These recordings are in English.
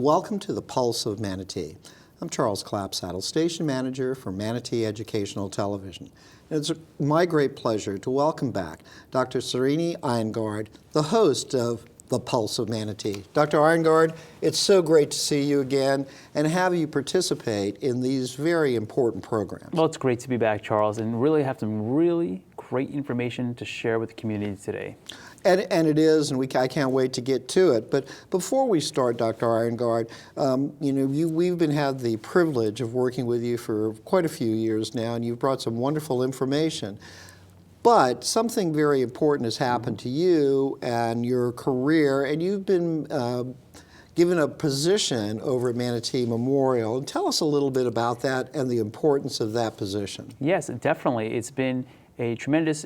and welcome to the Pulse of Manatee. I'm Charles Clapsaddle, Station Manager for Manatee Educational Television. And it's my great pleasure to welcome back Dr. Srini Iyengar, the host of the Pulse of Manatee. Dr. Iyengar, it's so great to see you again and have you participate in these very important programs. Well, it's great to be back, Charles, and really have some really great information to share with the community today. And it is, and I can't wait to get to it. But before we start, Dr. Iyengar, we've had the privilege of working with you for quite a few years now, and you've brought some wonderful information. But something very important has happened to you and your career, and you've been given a position over at Manatee Memorial. And tell us a little bit about that and the importance of that position. Yes, definitely. It's been a tremendous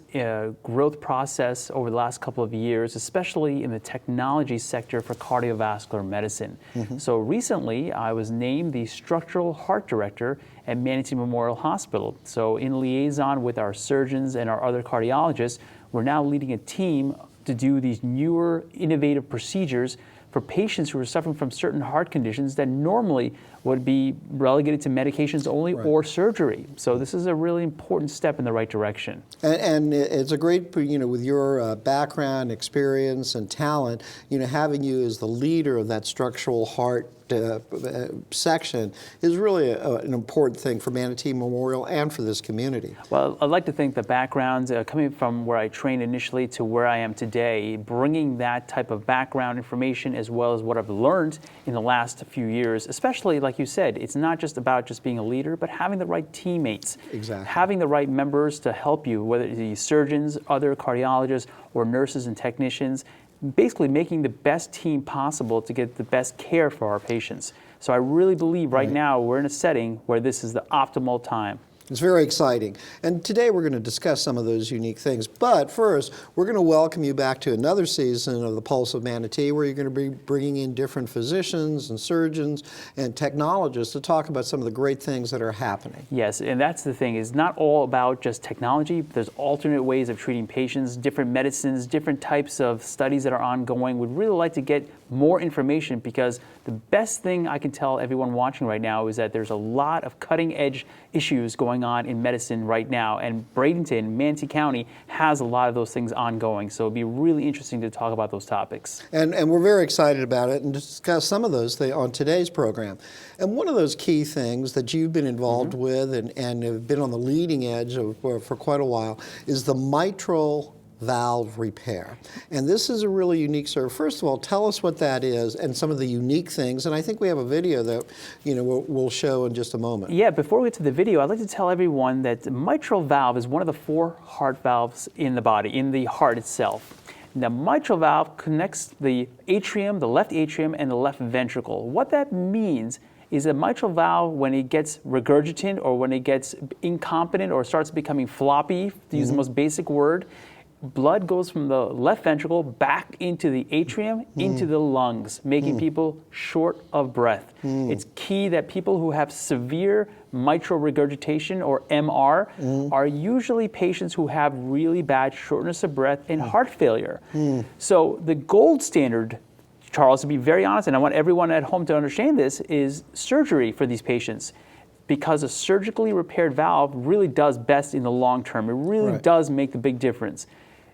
growth process over the last couple of years, especially in the technology sector for cardiovascular medicine. So recently, I was named the Structural Heart Director at Manatee Memorial Hospital. So in liaison with our surgeons and our other cardiologists, we're now leading a team to do these newer, innovative procedures for patients who are suffering from certain heart conditions that normally would be relegated to medications only or surgery. So this is a really important step in the right direction. And it's a great, with your background, experience, and talent, having you as the leader of that structural heart section is really an important thing for Manatee Memorial and for this community. Well, I'd like to think the background, coming from where I trained initially to where I am today, bringing that type of background information as well as what I've learned in the last few years, especially like you said, it's not just about just being a leader, but having the right teammates. Exactly. Having the right members to help you, whether it be surgeons, other cardiologists, or nurses and technicians, basically making the best team possible to get the best care for our patients. So I really believe right now we're in a setting where this is the optimal time. It's very exciting. And today we're going to discuss some of those unique things. But first, we're going to welcome you back to another season of the Pulse of Manatee, where you're going to be bringing in different physicians and surgeons and technologists to talk about some of the great things that are happening. Yes, and that's the thing. It's not all about just technology. There's alternate ways of treating patients, different medicines, different types of studies that are ongoing. We'd really like to get more information, because the best thing I can tell everyone watching right now is that there's a lot of cutting-edge issues going on in medicine right now, and Bradenton, Manatee County, has a lot of those things ongoing. So it'd be really interesting to talk about those topics. And we're very excited about it and discuss some of those things on today's program. And one of those key things that you've been involved with and have been on the leading edge of for quite a while is the mitral valve repair. And this is a really unique service. First of all, tell us what that is and some of the unique things. And I think we have a video that we'll show in just a moment. Yeah, before we get to the video, I'd like to tell everyone that mitral valve is one of the 4 heart valves in the body, in the heart itself. The mitral valve connects the atrium, the left atrium, and the left ventricle. What that means is that mitral valve, when it gets regurgitant or when it gets incompetent or starts becoming floppy, to use the most basic word, blood goes from the left ventricle back into the atrium, into the lungs, making people short of breath. It's key that people who have severe mitral regurgitation, or MR, are usually patients who have really bad shortness of breath and heart failure. So the gold standard, Charles, to be very honest, and I want everyone at home to understand this, is surgery for these patients, because a surgically repaired valve really does best in the long term. It really does make the big difference.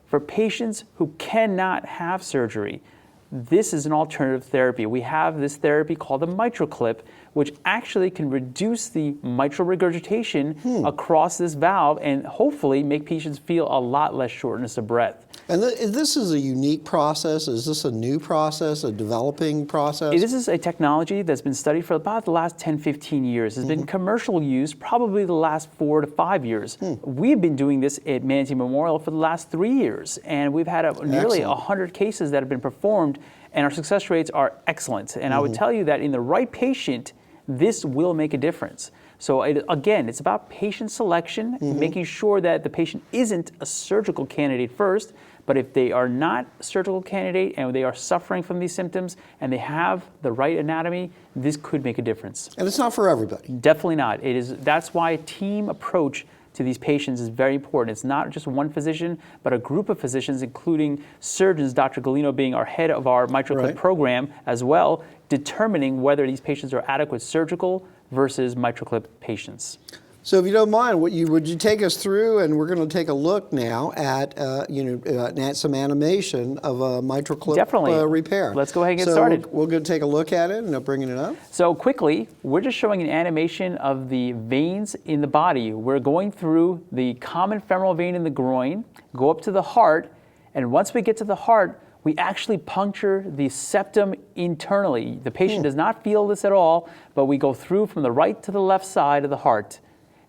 For patients who cannot have surgery, this is an alternative therapy. We have this therapy called the mitral clip, which actually can reduce the mitral regurgitation across this valve and hopefully make patients feel a lot less shortness of breath. And this is a unique process. Is this a new process, a developing process? This is a technology that's been studied for about the last 10, 15 years. It's been commercial use probably the last 4 to 5 years. We've been doing this at Manatee Memorial for the last 3 years, and we've had nearly 100 cases that have been performed, and our success rates are excellent. And I would tell you that in the right patient, this will make a difference. So again, it's about patient selection, making sure that the patient isn't a surgical candidate first, but if they are not a surgical candidate and they are suffering from these symptoms and they have the right anatomy, this could make a difference. And it's not for everybody. Definitely not. It is. That's why a team approach to these patients is very important. It's not just one physician, but a group of physicians, including surgeons, Dr. Galino being our head of our mitral clip program as well, determining whether these patients are adequate surgical versus mitral clip patients. So if you don't mind, would you take us through, and we're going to take a look now at at some animation of a mitral clip repair. Let's go ahead and get started. We're going to take a look at it, and I'm bringing it up. So quickly, we're just showing an animation of the veins in the body. We're going through the common femoral vein in the groin, go up to the heart, and once we get to the heart, we actually puncture the septum internally. The patient does not feel this at all, but we go through from the right to the left side of the heart.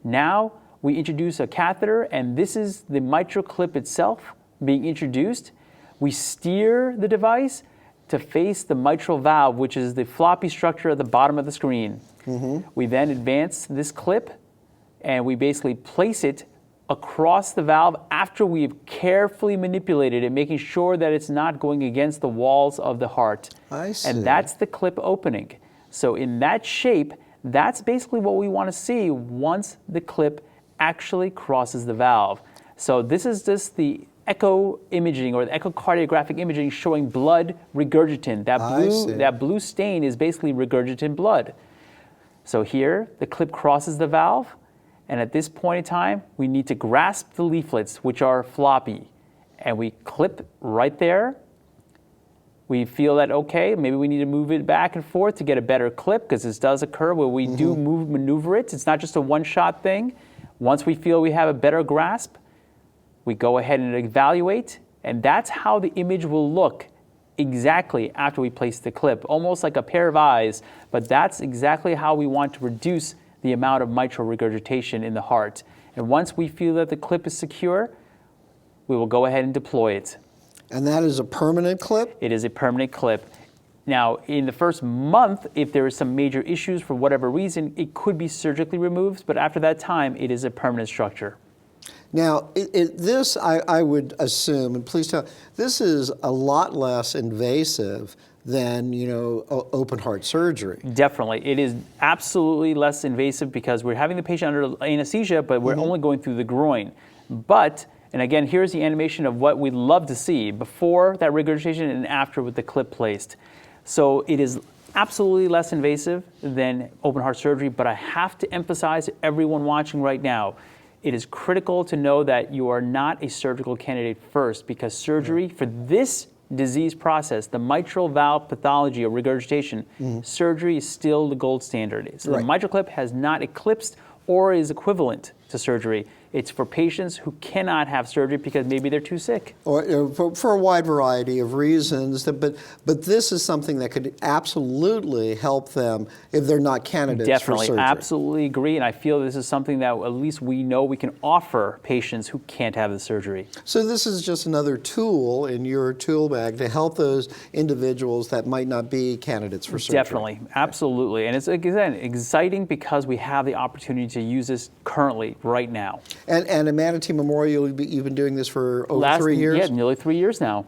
Now we introduce a catheter, and this is the mitral clip itself being introduced. We steer the device to face the mitral valve, which is the floppy structure at the bottom of the screen. We then advance this clip, and we basically place it across the valve after we've carefully manipulated it, making sure that it's not going against the walls of the heart. I see. And that's the clip opening. So in that shape, that's basically what we want to see once the clip actually crosses the valve. So this is just the echo imaging or the echocardiographic imaging showing blood regurgitant. That blue stain is basically regurgitant blood. So here, the clip crosses the valve, and at this point in time, we need to grasp the leaflets, which are floppy, and we clip right there. We feel that, okay, maybe we need to move it back and forth to get a better clip, because this does occur where we do maneuver it. It's not just a one-shot thing. Once we feel we have a better grasp, we go ahead and evaluate, and that's how the image will look exactly after we place the clip, almost like a pair of eyes, but that's exactly how we want to reduce the amount of mitral regurgitation in the heart. And once we feel that the clip is secure, we will go ahead and deploy it. And that is a permanent clip? It is a permanent clip. Now, in the first month, if there is some major issues for whatever reason, it could be surgically removed, but after that time, it is a permanent structure. Now, this, I would assume, and please tell, this is a lot less invasive than, open heart surgery. Definitely. It is absolutely less invasive because we're having the patient under anesthesia, but we're only going through the groin. But, and again, here's the animation of what we'd love to see before that regurgitation and after with the clip placed. So it is absolutely less invasive than open heart surgery, but I have to emphasize to everyone watching right now, it is critical to know that you are not a surgical candidate first, because surgery for this disease process, the mitral valve pathology or regurgitation, surgery is still the gold standard. So the mitral clip has not eclipsed or is equivalent to surgery. It's for patients who cannot have surgery because maybe they're too sick. Or for a wide variety of reasons, but this is something that could absolutely help them if they're not candidates for surgery. Definitely, absolutely agree, and I feel this is something that at least we know we can offer patients who can't have the surgery. So this is just another tool in your tool bag to help those individuals that might not be candidates for surgery. Definitely, absolutely, and it's, again, exciting because we have the opportunity to use this currently, right now. And at Manatee Memorial, you've been doing this for over 3 years? Yeah, nearly 3 years now.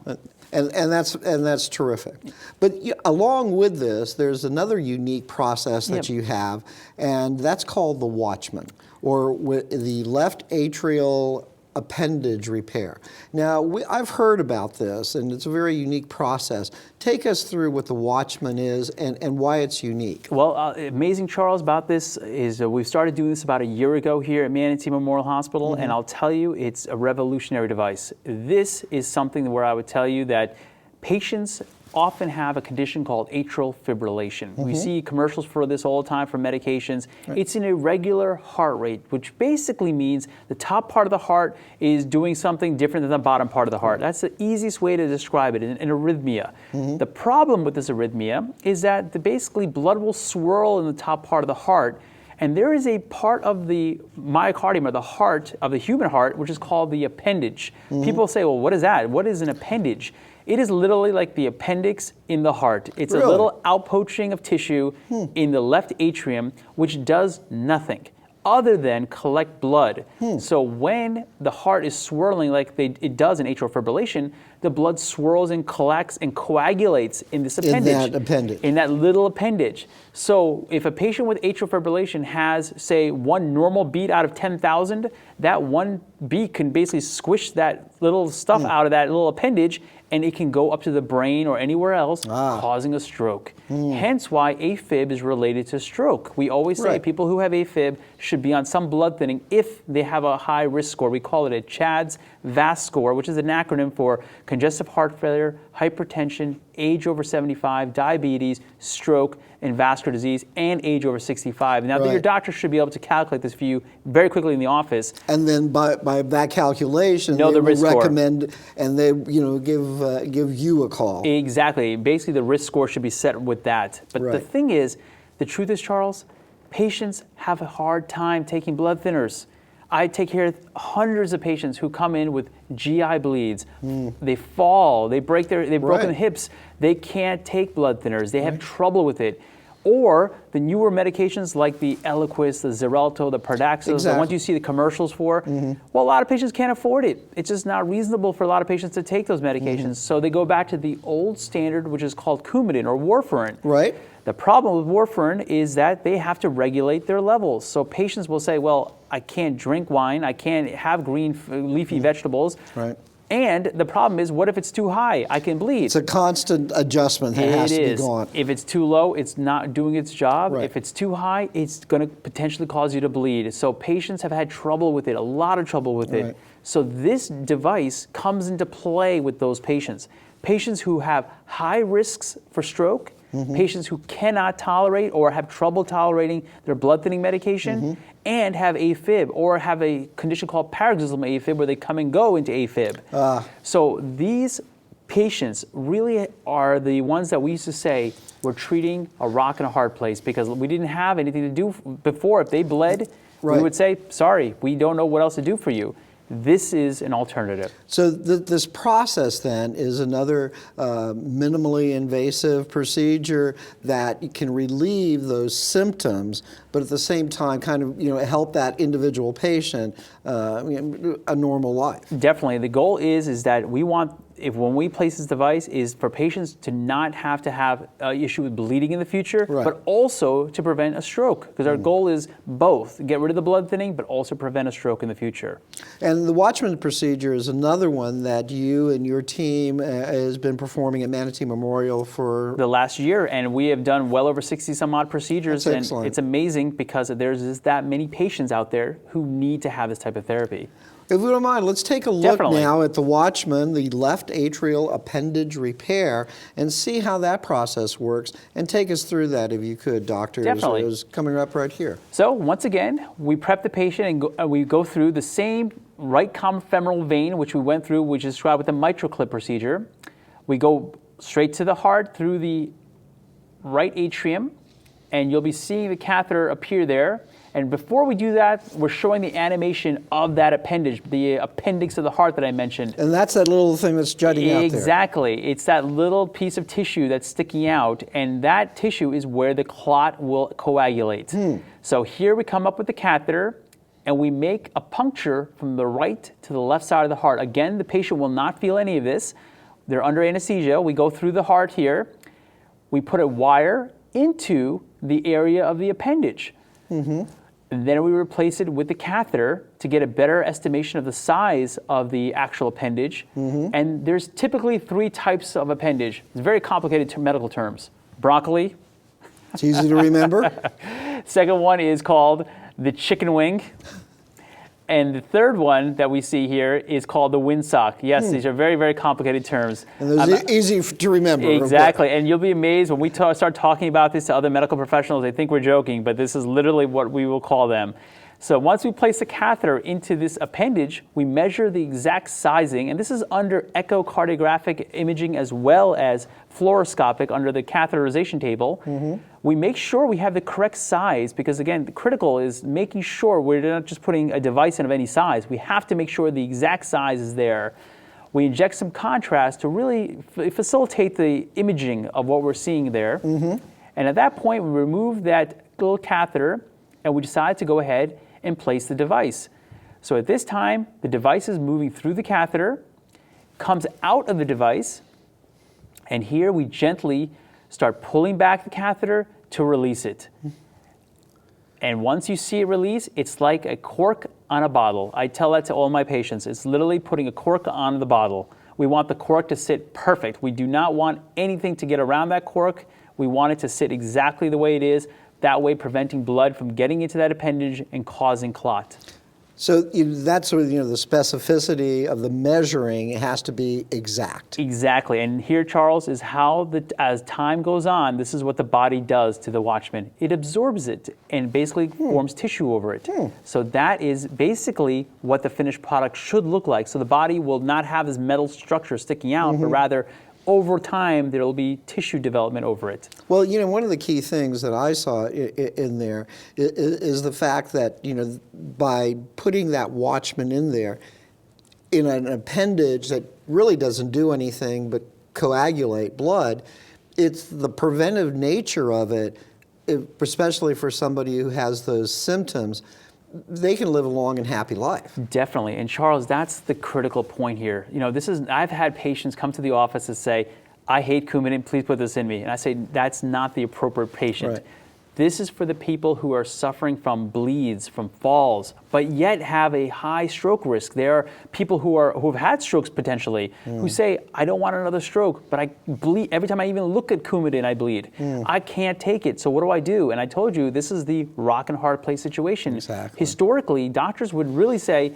And that's terrific. But along with this, there's another unique process that you have, and that's called the Watchman, or the left atrial appendage repair. Now, I've heard about this, and it's a very unique process. Take us through what the Watchman is and why it's unique. Well, amazing, Charles, about this is we've started doing this about a year ago here at Manatee Memorial Hospital, and I'll tell you, it's a revolutionary device. This is something where I would tell you that patients often have a condition called atrial fibrillation. We see commercials for this all the time for medications. It's an irregular heart rate, which basically means the top part of the heart is doing something different than the bottom part of the heart. That's the easiest way to describe it, an arrhythmia. The problem with this arrhythmia is that basically blood will swirl in the top part of the heart, and there is a part of the myocardium, or the heart, of the human heart, which is called the appendage. People say, well, what is that? What is an appendage? It is literally like the appendix in the heart. It's a little outpoaching of tissue in the left atrium, which does nothing other than collect blood. So when the heart is swirling like it does in atrial fibrillation, the blood swirls and collects and coagulates in this In appendage. that appendage. In that little appendage. So if a patient with atrial fibrillation has, say, one normal beat out of 10,000, that one beat can basically squish that little stuff out of that little appendage, and it can go up to the brain or anywhere else, causing a stroke. Hence why AFib is related to stroke. We always say people who have AFib should be on some blood thinning if they have a high risk score. We call it a CHADS VAS score, which is an acronym for congestive heart failure, hypertension, age over 75, diabetes, stroke, and vascular disease, and age over 65. Now, your doctor should be able to calculate this for you very quickly in the office. And then by that calculation, they the will risk score. recommend, and they give you a call. Exactly. Basically, the risk score should be set with that. But the thing is, the truth is, Charles, patients have a hard time taking blood thinners. I take care of hundreds of patients who come in with GI bleeds. They fall, they've broken their hips. They can't take blood thinners. They have trouble with it. Or the newer medications like the Eliquis, the Xarelto, the Pardaxos, the ones you see the commercials for, well, a lot of patients can't afford it. It's just not reasonable for a lot of patients to take those medications. So they go back to the old standard, which is called Coumadin or warfarin. Right. The problem with warfarin is that they have to regulate their levels. So patients will say, well, I can't drink wine, I can't have green leafy vegetables. Right. And the problem is, what if it's too high? I can bleed. It's a constant adjustment that has to be gone. If it's too low, it's not doing its job. Right. If it's too high, it's going to potentially cause you to bleed. So patients have had trouble with it, a lot of trouble with it. So this device comes into play with those patients. Patients who have high risks for stroke, patients who cannot tolerate or have trouble tolerating their blood thinning medication, and have AFib or have a condition called paroxysmal AFib where they come and go into AFib. So these patients really are the ones that we used to say we're treating a rock and a hard place, because we didn't have anything to do before. If they bled, we would say, sorry, we don't know what else to do for you. This is an alternative. So this process then is another minimally invasive procedure that can relieve those symptoms, but at the same time kind of help that individual patient a normal life. Definitely. The goal is that we want, when we place this device, is for patients to not have to have an issue with bleeding in the future, but also to prevent a stroke, because our goal is both, get rid of the blood thinning, but also prevent a stroke in the future. And the Watchman procedure is another one that you and your team has been performing at Manatee Memorial for the last year, and we have done well over 60 some odd procedures. That's excellent. And it's amazing because there's just that many patients out there who need to have this type of therapy. If you don't mind, let's take a look now at the Watchman, the left atrial appendage repair, and see how that process works. And take us through that, if you could, Doctor. Definitely. It was coming up right here. So once again, we prep the patient and we go through the same right common femoral vein, which we went through, which is described with the mitral clip procedure. We go straight to the heart through the right atrium, and you'll be seeing the catheter appear there. And before we do that, we're showing the animation of that appendage, the appendix of the heart that I mentioned. And that's that little thing that's jutting out there. Exactly. It's that little piece of tissue that's sticking out, and that tissue is where the clot will coagulate. So here we come up with the catheter, and we make a puncture from the right to the left side of the heart. Again, the patient will not feel any of this. They're under anesthesia. We go through the heart here. We put a wire into the area of the appendage. And then we replace it with the catheter to get a better estimation of the size of the actual appendage. And there's typically 3 types of appendage. It's very complicated medical terms. Broccoli. It's easy to remember. Second one is called the chicken wing. And the third one that we see here is called the windsock. Yes, these are very, very complicated terms. And those easy to remember. Exactly, and you'll be amazed when we start talking about this to other medical professionals. They think we're joking, but this is literally what we will call them. So once we place the catheter into this appendage, we measure the exact sizing, and this is under echocardiographic imaging as well as fluoroscopic under the catheterization table. We make sure we have the correct size, because again, the critical is making sure we're not just putting a device in of any size. We have to make sure the exact size is there. We inject some contrast to really facilitate the imaging of what we're seeing there. And at that point, we remove that little catheter, and we decide to go ahead and place the device. So at this time, the device is moving through the catheter. comes out of the device, and here we gently start pulling back the catheter to release it. And once you see it release, it's like a cork on a bottle. I tell that to all my patients. It's literally putting a cork on the bottle. We want the cork to sit perfect. We do not want anything to get around that cork. We want it to sit exactly the way it is, that way preventing blood from getting into that appendage and causing clot. So that's sort of, the specificity of the measuring has to be exact. Exactly. And here, Charles, is how, as time goes on, this is what the body does to the Watchman. It absorbs it and basically forms tissue over it. So that is basically what the finished product should look like. So the body will not have this metal structure sticking out, but rather over time, there will be tissue development over it. Well, one of the key things that I saw in there is the fact that, by putting that Watchman in there, in an appendage that really doesn't do anything but coagulate blood, it's the preventive nature of it, especially for somebody who has those symptoms, they can live a long and happy life. Definitely. And Charles, that's the critical point here. I've had patients come to the office and say, I hate Coumadin, please put this in me. And I say, that's not the appropriate patient. Right. This is for the people who are suffering from bleeds, from falls, but yet have a high stroke risk. There are people who have had strokes potentially, who say, I don't want another stroke, but I bleed. Every time I even look at Coumadin, I bleed. I can't take it, so what do I do? And I told you, this is the rock and hard place situation. Exactly. Historically, doctors would really say,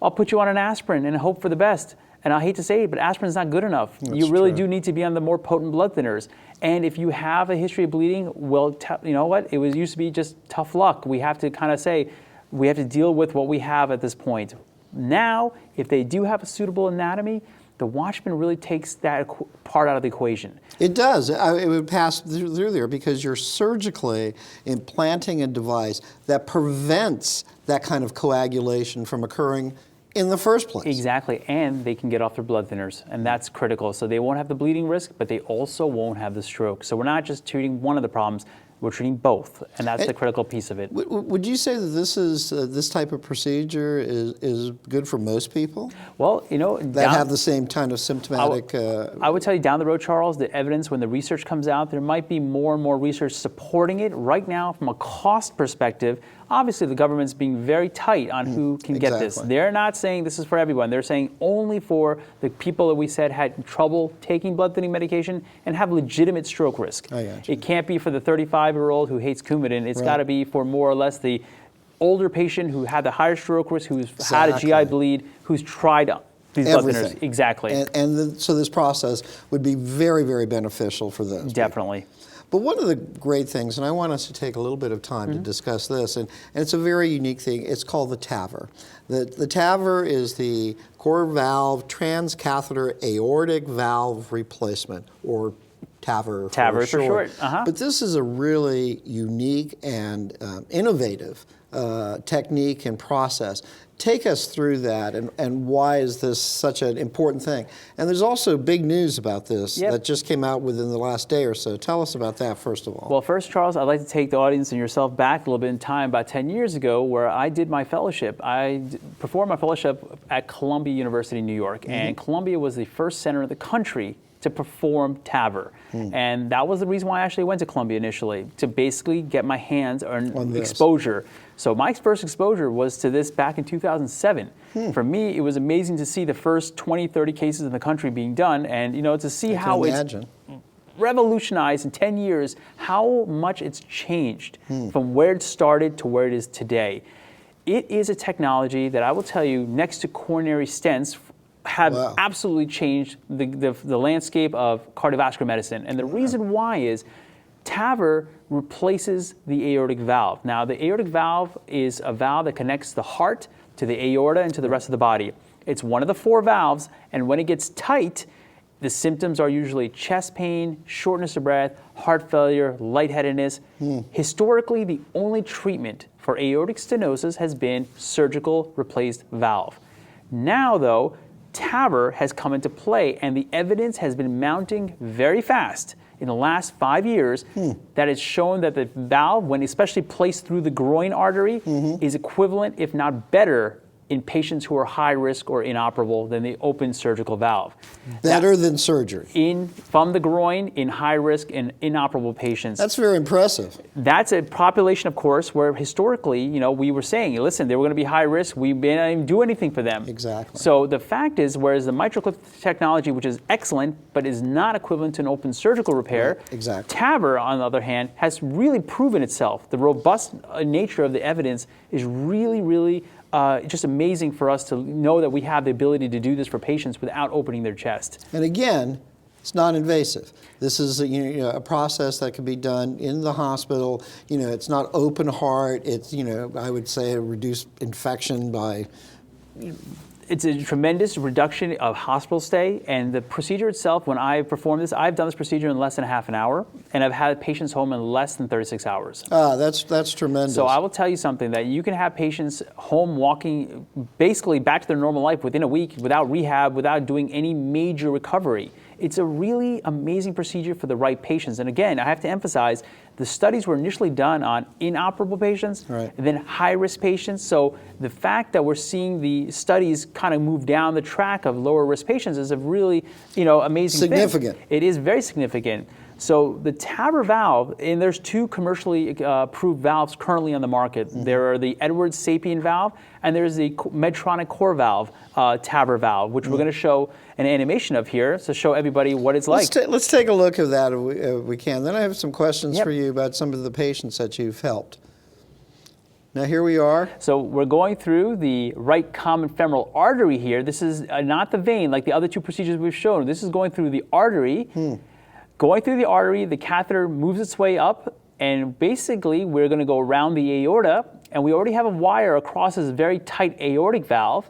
I'll put you on an aspirin and hope for the best. And I hate to say it, but aspirin's not good enough. You really do need to be on the more potent blood thinners. And if you have a history of bleeding, well, you know what? It used to be just tough luck. We have to kind of say, we have to deal with what we have at this point. Now, if they do have a suitable anatomy, the Watchman really takes that part out of the equation. It does. It would pass through there because you're surgically implanting a device that prevents that kind of coagulation from occurring in the first place. Exactly, and they can get off their blood thinners, and that's critical. So they won't have the bleeding risk, but they also won't have the stroke. So we're not just treating one of the problems, we're treating both, and that's the critical piece of it. Would you say that this type of procedure is good for most people? Well, that have the same kind of symptomatic. I would tell you down the road, Charles, the evidence when the research comes out, there might be more and more research supporting it. Right now, from a cost perspective, obviously the government's being very tight on who can get this. They're not saying this is for everyone. They're saying only for the people that we said had trouble taking blood thinning medication and have legitimate stroke risk. I got you. It can't be for the 35-year-old who hates Coumadin. It's got to be for more or less the older patient who had the higher stroke risk, who's had a GI bleed, who's tried these blood thinners. Exactly. So this process would be very, very beneficial for those. Definitely. People. But one of the great things, and I want us to take a little bit of time to discuss this, and it's a very unique thing, it's called the TAVR. The TAVR is the core valve transcatheter aortic valve replacement, or TAVR for short. But this is a really unique and innovative technique and process. Take us through that, and why is this such an important thing? And there's also big news about this that just came out within the last day or so. Tell us about that, first of all. Well, first, Charles, I'd like to take the audience and yourself back a little bit in time, about 10 years ago, where I did my fellowship. I performed my fellowship at Columbia University, New York, and Columbia was the first center in the country to perform TAVR. And that was the reason why I actually went to Columbia initially, to basically get my hands on exposure. So my first exposure was to this back in 2007. For me, it was amazing to see the first 20, 30 cases in the country being done, and to see how it's revolutionized in 10 years, how much it's changed from where it started to where it is today. It is a technology that I will tell you, next to coronary stents, have absolutely changed the landscape of cardiovascular medicine. And the reason why is TAVR replaces the aortic valve. Now, the aortic valve is a valve that connects the heart to the aorta and to the rest of the body. It's one of the 4 valves, and when it gets tight, the symptoms are usually chest pain, shortness of breath, heart failure, lightheadedness. Historically, the only treatment for aortic stenosis has been surgical replaced valve. Now, though, TAVR has come into play, and the evidence has been mounting very fast in the last 5 years that it's shown that the valve, when especially placed through the groin artery, is equivalent, if not better, in patients who are high risk or inoperable than the open surgical valve. Better than surgery. From the groin in high risk and inoperable patients. That's very impressive. That's a population, of course, where historically, we were saying, listen, they were going to be high risk. We didn't even do anything for them. Exactly. So the fact is, whereas the mitral clip technology, which is excellent, but is not equivalent to an open surgical repair, Right, exactly. TAVR, on the other hand, has really proven itself. The robust nature of the evidence is really, really just amazing for us to know that we have the ability to do this for patients without opening their chest. And again, it's non-invasive. This is a process that can be done in the hospital. It's not open heart. It's, I would say a reduced infection by... It's a tremendous reduction of hospital stay, and the procedure itself, when I perform this, I've done this procedure in less than half an hour, and I've had patients home in less than 36 hours. That's tremendous. So I will tell you something, that you can have patients home walking basically back to their normal life within a week without rehab, without doing any major recovery. It's a really amazing procedure for the right patients. And again, I have to emphasize, the studies were initially done on inoperable patients, right, and then high-risk patients. So the fact that we're seeing the studies kind of move down the track of lower-risk patients is a really, amazing significant thing. It is very significant. So the TAVR valve, and there's two commercially approved valves currently on the market. Mm-hmm. There are the Edwards Sapien valve, and there's the Medtronic Core valve, TAVR valve, which we're going to show an animation of here to show everybody what it's like. Let's take a look at that if we can. Then I have some questions for you about some of the patients that you've helped. Now here we are. So we're going through the right common femoral artery here. This is not the vein like the other two procedures we've shown. This is going through the artery. Going through the artery, the catheter moves its way up, and basically we're going to go around the aorta, and we already have a wire across this very tight aortic valve.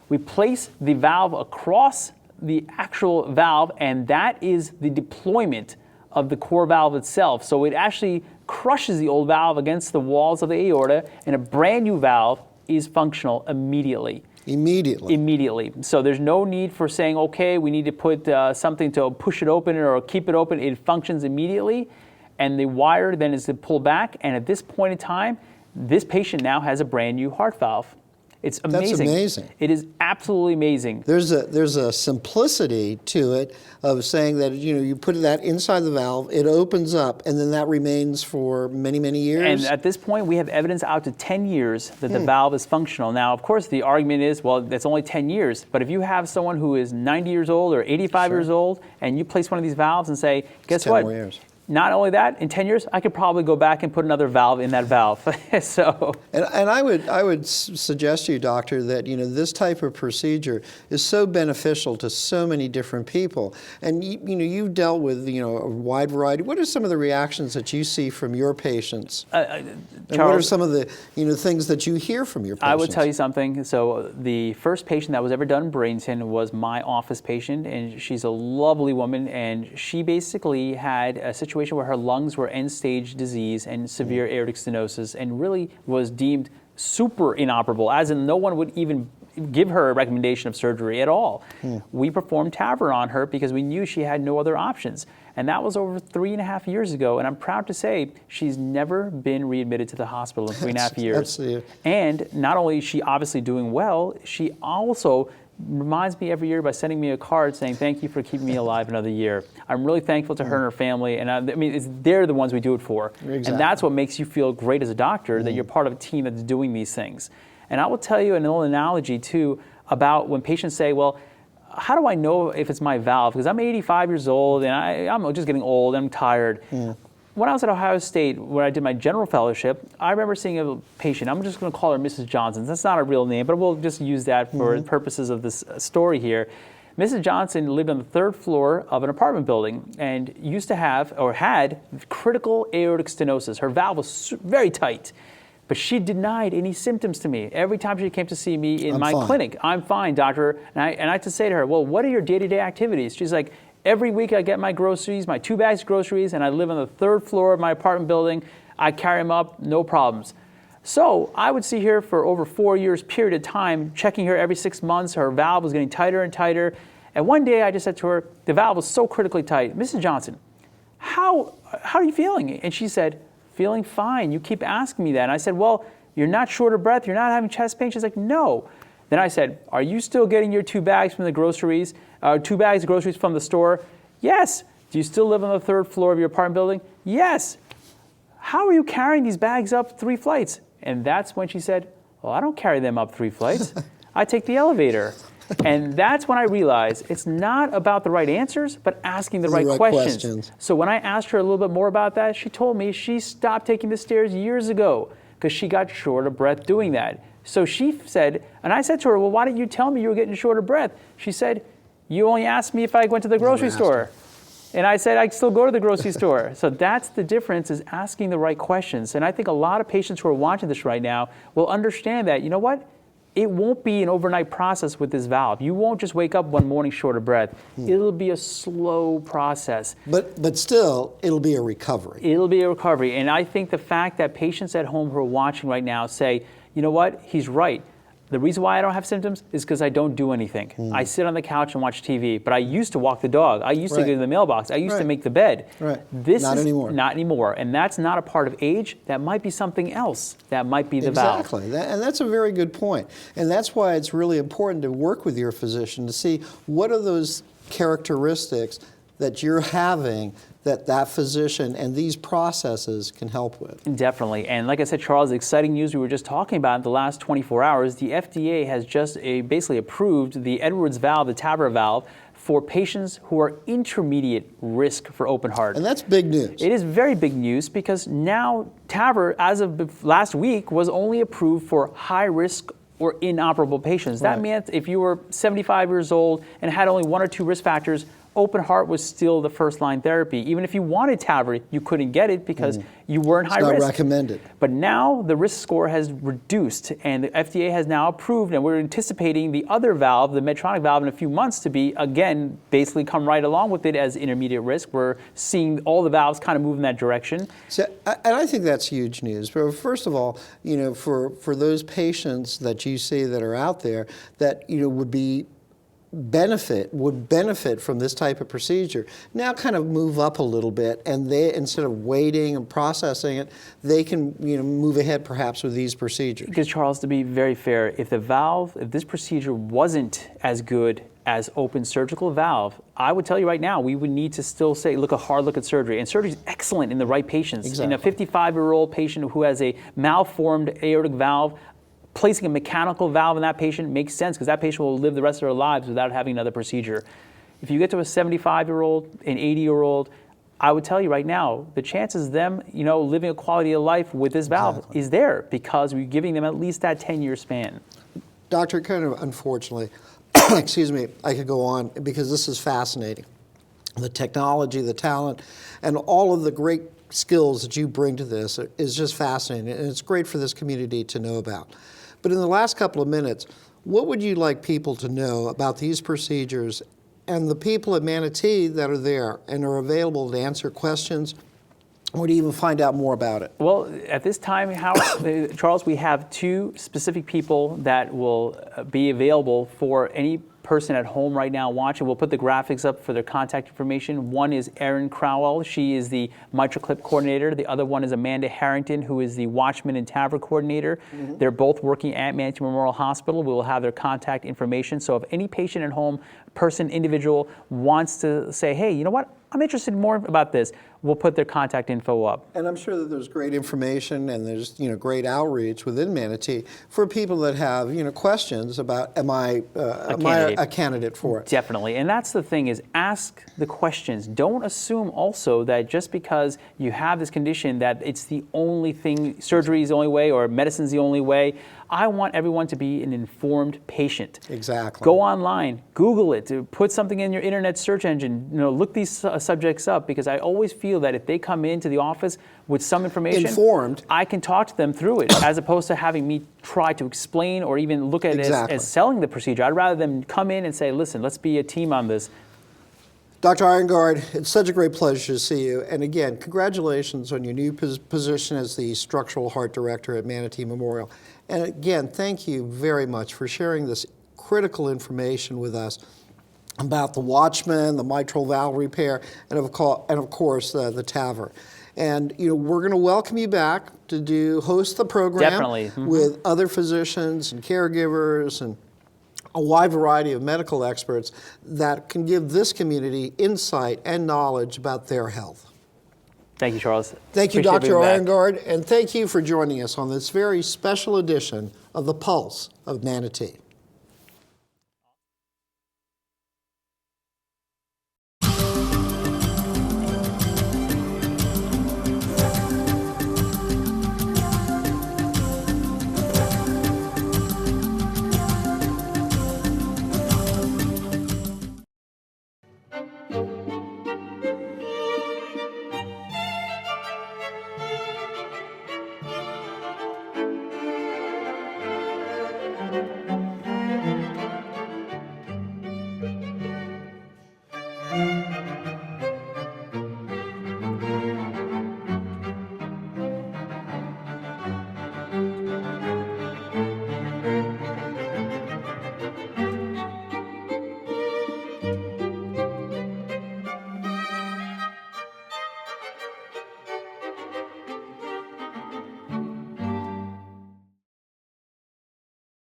We place the valve across the actual valve, and that is the deployment of the core valve itself. So it actually crushes the old valve against the walls of the aorta, and a brand new valve is functional immediately. Immediately. So there's no need for saying, okay, we need to put something to push it open or keep it open. It functions immediately, and the wire then is to pull back, and at this point in time, this patient now has a brand new heart valve. It's amazing. That's amazing. It is absolutely amazing. There's a simplicity to it of saying that you put that inside the valve, it opens up, and then that remains for many, many years. And at this point, we have evidence out to 10 years that the valve is functional. Now, of course, the argument is, well, that's only 10 years. But if you have someone who is 90 years old or 85 years old, and you place one of these valves and say, guess what? 10 more years. Not only that, in 10 years, I could probably go back and put another valve in that valve. So, and I would suggest to you, doctor, that this type of procedure is so beneficial to so many different people. And you've dealt with a wide variety. What are some of the reactions that you see from your patients? Charles, and what are some of the things that you hear from your patients? I would tell you something. So the first patient that was ever done in Bradenton was my office patient, and she's a lovely woman, and she basically had a situation where her lungs were end-stage disease and severe aortic stenosis, and really was deemed super inoperable, as in no one would even give her a recommendation of surgery at all. We performed TAVR on her because we knew she had no other options. And that was over 3.5 years ago, and I'm proud to say she's never been readmitted to the hospital in 3.5 years. And not only is she obviously doing well, she also reminds me every year by sending me a card saying, thank you for keeping me alive another year. I'm really thankful to her and her family, and they're the ones we do it for. Exactly. And that's what makes you feel great as a doctor, that you're part of a team that's doing these things. And I will tell you an old analogy too about when patients say, well, how do I know if it's my valve? Because I'm 85 years old and I'm just getting old, I'm tired. When I was at Ohio State, where I did my general fellowship, I remember seeing a patient. I'm just going to call her Mrs. Johnson. That's not a real name, but we'll just use that for purposes of this story here. Mrs. Johnson lived on the 3rd floor of an apartment building and used to have, or had, critical aortic stenosis. Her valve was very tight, but she denied any symptoms to me. Every time she came to see me in my clinic, I'm fine, doctor. And I had to say to her, well, what are your day-to-day activities? She's like, every week I get my groceries, my 2 bags of groceries, and I live on the 3rd floor of my apartment building. I carry them up, no problems. So I would see her for over 4 years period of time, checking her every 6 months. Her valve was getting tighter and tighter. And one day I just said to her, the valve was so critically tight. Mrs. Johnson, how are you feeling? And she said, feeling fine. You keep asking me that. And I said, well, you're not short of breath. You're not having chest pain. She's like, no. Then I said, are you still getting your 2 bags from the groceries, 2 bags of groceries from the store? Yes. Do you still live on the 3rd floor of your apartment building? Yes. How are you carrying these bags up 3 flights? And that's when she said, well, I don't carry them up 3 flights. I take the elevator. And that's when I realized it's not about the right answers, but asking the right questions. So when I asked her a little bit more about that, she told me she stopped taking the stairs years ago because she got short of breath doing that. So she said, and I said to her, well, why didn't you tell me you were getting short of breath? She said, you only asked me if I went to the grocery store. And I said, I still go to the grocery store. So that's the difference, is asking the right questions. And I think a lot of patients who are watching this right now will understand that, you know what? It won't be an overnight process with this valve. You won't just wake up one morning short of breath. It'll be a slow process. But still, it'll be a recovery. It'll be a recovery. And I think the fact that patients at home who are watching right now say, you know what, he's right. The reason why I don't have symptoms is because I don't do anything. I sit on the couch and watch TV, but I used to walk the dog. I used to go to the mailbox. I used to make the bed. This not is anymore. Not anymore. And that's not a part of age. That might be something else. That might be the valve. Exactly. And that's a very good point. And that's why it's really important to work with your physician to see what are those characteristics that you're having that physician and these processes can help with. Definitely. And like I said, Charles, the exciting news we were just talking about in the last 24 hours, the FDA has just basically approved the Edwards valve, the TAVR valve, for patients who are intermediate risk for open heart. And that's big news. It is very big news because now TAVR, as of last week, was only approved for high risk or inoperable patients. That meant if you were 75 years old and had only 1 or 2 risk factors, open heart was still the first-line therapy. Even if you wanted TAVR, you couldn't get it because you weren't high risk. It's not recommended. But now the risk score has reduced, and the FDA has now approved, and we're anticipating the other valve, the Medtronic valve, in a few months to be, again, basically come right along with it as intermediate risk. We're seeing all the valves kind of move in that direction. So, and I think that's huge news. But first of all, you know, for those patients that you see that are out there that, you know, would benefit from this type of procedure, now kind of move up a little bit, and they, instead of waiting and processing it, they can, you know, move ahead perhaps with these procedures. Because Charles, to be very fair, if this procedure wasn't as good as open surgical valve, I would tell you right now, we would need to still say, look, a hard look at surgery. And surgery is excellent in the right patients. Exactly. In a 55-year-old patient who has a malformed aortic valve, placing a mechanical valve in that patient makes sense because that patient will live the rest of their lives without having another procedure. If you get to a 75-year-old, an 80-year-old, I would tell you right now, the chances of them, you know, living a quality of life with this valve is there because we're giving them at least that 10-year span. Doctor, kind of unfortunately, excuse me, I could go on because this is fascinating. The technology, the talent, and all of the great skills that you bring to this is just fascinating, and it's great for this community to know about. But in the last couple of minutes, what would you like people to know about these procedures and the people at Manatee that are there and are available to answer questions or to even find out more about it? Well, at this time, Charles, we have 2 specific people that will be available for any person at home right now watching. We'll put the graphics up for their contact information. One is Erin Crowell. She is the MitraClip coordinator. The other one is Amanda Harrington, who is the Watchman and TAVR coordinator. They're both working at Manatee Memorial Hospital. We will have their contact information. So if any patient at home, person, individual wants to say, hey, you know what? I'm interested more about this, we'll put their contact info up. And I'm sure that there's great information and there's, you know, great outreach within Manatee for people that have, you know, questions about am I a candidate for it? Definitely. And that's the thing, is ask the questions. Don't assume also that just because you have this condition that it's the only thing, surgery is the only way or medicine's the only way. I want everyone to be an informed patient. Exactly. Go online, Google it, put something in your internet search engine, you know, look these subjects up, because I always feel that if they come into the office with some information, informed, I can talk to them through it, as opposed to having me try to explain or even look at it as selling the procedure. I'd rather them come in and say, listen, let's be a team on this. Dr. Ironguard, it's such a great pleasure to see you. And again, congratulations on your new position as the Structural Heart Director at Manatee Memorial. And again, thank you very much for sharing this critical information with us about the Watchman, the mitral valve repair, and of course the TAVR. And you know, we're going to welcome you back to host the program Definitely. with other physicians and caregivers and a wide variety of medical experts that can give this community insight and knowledge about their health. Thank you, Charles. Thank you, Appreciate Dr. being back. Ironguard, and thank you for joining us on this very special edition of The Pulse of Manatee.